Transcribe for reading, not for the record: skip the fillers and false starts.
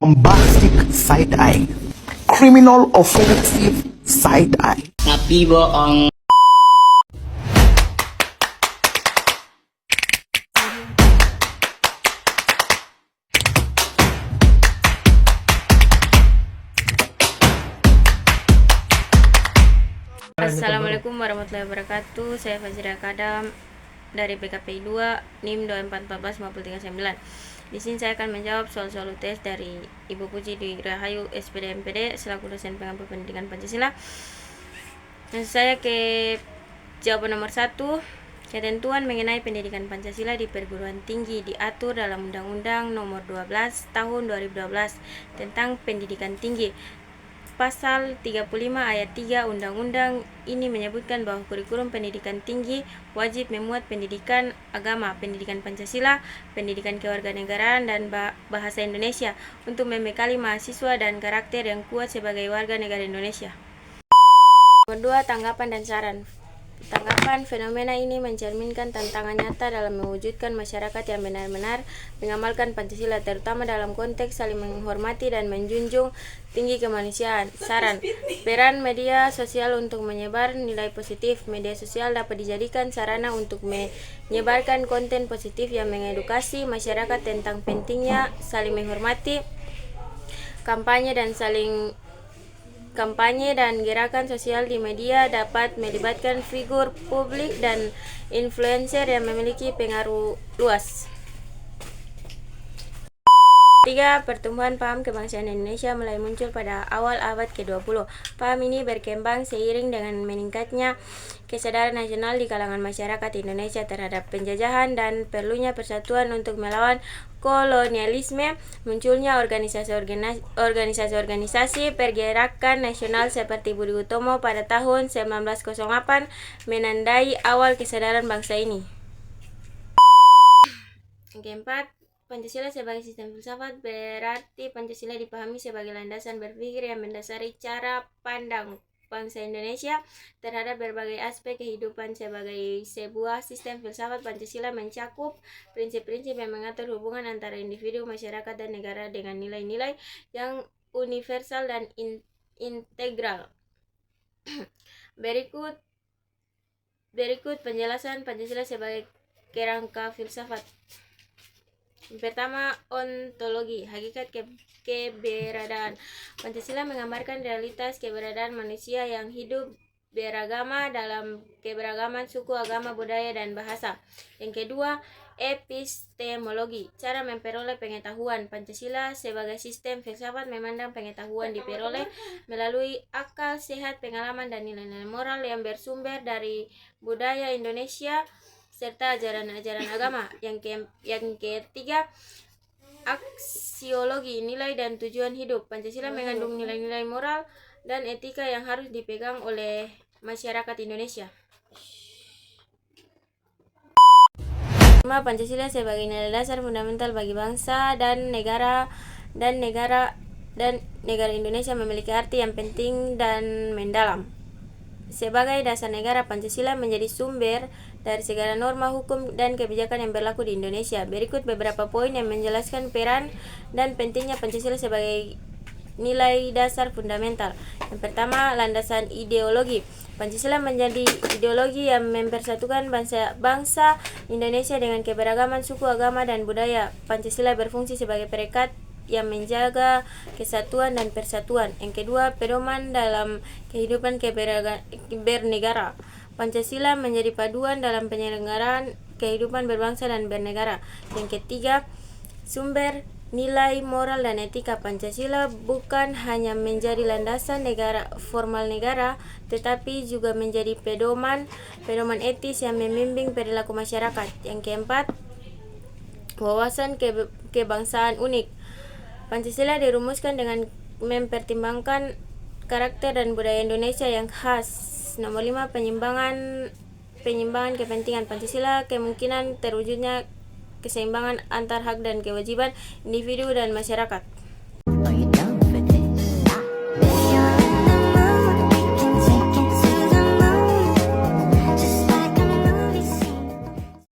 bombastic side-eye, criminal offensive side-eye. Tapi bohong. Assalamualaikum warahmatullahi wabarakatuh. Saya Fajra Kadam dari PKPI 2 NIM 2414-5399. Di sini saya akan menjawab soal-soal UTS dari Ibu Puji di Rahayu SPD MPD selaku dosen pengampu pendidikan Pancasila. Dan saya ke jawaban nomor 1. Ketentuan mengenai pendidikan Pancasila di perguruan tinggi diatur dalam Undang-Undang Nomor 12 Tahun 2012 tentang pendidikan tinggi. Pasal 35 ayat 3 undang-undang ini menyebutkan bahwa kurikulum pendidikan tinggi wajib memuat pendidikan agama, pendidikan Pancasila, pendidikan kewarganegaraan, dan bahasa Indonesia untuk membekali mahasiswa dan karakter yang kuat sebagai warga negara Indonesia. Nomor 2, tanggapan dan saran. Tanggapan, fenomena ini mencerminkan tantangan nyata dalam mewujudkan masyarakat yang benar-benar mengamalkan Pancasila, terutama dalam konteks saling menghormati dan menjunjung tinggi kemanusiaan. Saran, peran media sosial untuk menyebar nilai positif. Media sosial dapat dijadikan sarana untuk menyebarkan konten positif yang mengedukasi masyarakat tentang pentingnya saling menghormati. Kampanye dan gerakan sosial di media dapat melibatkan figur publik dan influencer yang memiliki pengaruh luas. 3. Pertumbuhan paham kebangsaan Indonesia mulai muncul pada awal abad ke-20. Paham ini berkembang seiring dengan meningkatnya kesadaran nasional di kalangan masyarakat Indonesia terhadap penjajahan dan perlunya persatuan untuk melawan kolonialisme. Munculnya organisasi pergerakan nasional seperti Budi Utomo pada tahun 1908 menandai awal kesadaran bangsa ini. Yang keempat, Pancasila sebagai sistem filsafat berarti Pancasila dipahami sebagai landasan berpikir yang mendasari cara pandang bangsa Indonesia terhadap berbagai aspek kehidupan. Sebagai sebuah sistem filsafat, Pancasila mencakup prinsip-prinsip yang mengatur hubungan antara individu, masyarakat, dan negara dengan nilai-nilai yang universal dan integral. Berikut penjelasan Pancasila sebagai kerangka filsafat. Pertama, ontologi, hakikat keberadaan. Pancasila menggambarkan realitas keberadaan manusia yang hidup beragama dalam keberagaman suku, agama, budaya, dan bahasa. Yang kedua, epistemologi, cara memperoleh pengetahuan. Pancasila sebagai sistem filsafat memandang pengetahuan diperoleh melalui akal sehat, pengalaman, dan nilai-nilai moral yang bersumber dari budaya Indonesia serta ajaran-ajaran agama. Yang ketiga, aksiologi, nilai dan tujuan hidup. Pancasila mengandung nilai-nilai moral dan etika yang harus dipegang oleh masyarakat Indonesia. 5. Pancasila sebagai nilai dasar fundamental bagi bangsa dan negara Indonesia memiliki arti yang penting dan mendalam. Sebagai dasar negara, Pancasila menjadi sumber dari segala norma hukum dan kebijakan yang berlaku di Indonesia. Berikut beberapa poin yang menjelaskan peran dan pentingnya Pancasila sebagai nilai dasar fundamental. Yang pertama, landasan ideologi. Pancasila menjadi ideologi yang mempersatukan bangsa Indonesia dengan keberagaman suku, agama, dan budaya. Pancasila berfungsi sebagai perekat yang menjaga kesatuan dan persatuan. Yang kedua, pedoman dalam kehidupan bernegara. Pancasila menjadi paduan dalam penyelenggaraan kehidupan berbangsa dan bernegara. Yang ketiga, sumber nilai moral dan etika. Pancasila bukan hanya menjadi landasan formal negara, tetapi juga menjadi pedoman etis yang membimbing perilaku masyarakat. Yang keempat, wawasan kebangsaan unik. Pancasila dirumuskan dengan mempertimbangkan karakter dan budaya Indonesia yang khas. Nomor 5, penyimbangan kepentingan. Pancasila kemungkinan terwujudnya keseimbangan antar hak dan kewajiban individu dan masyarakat.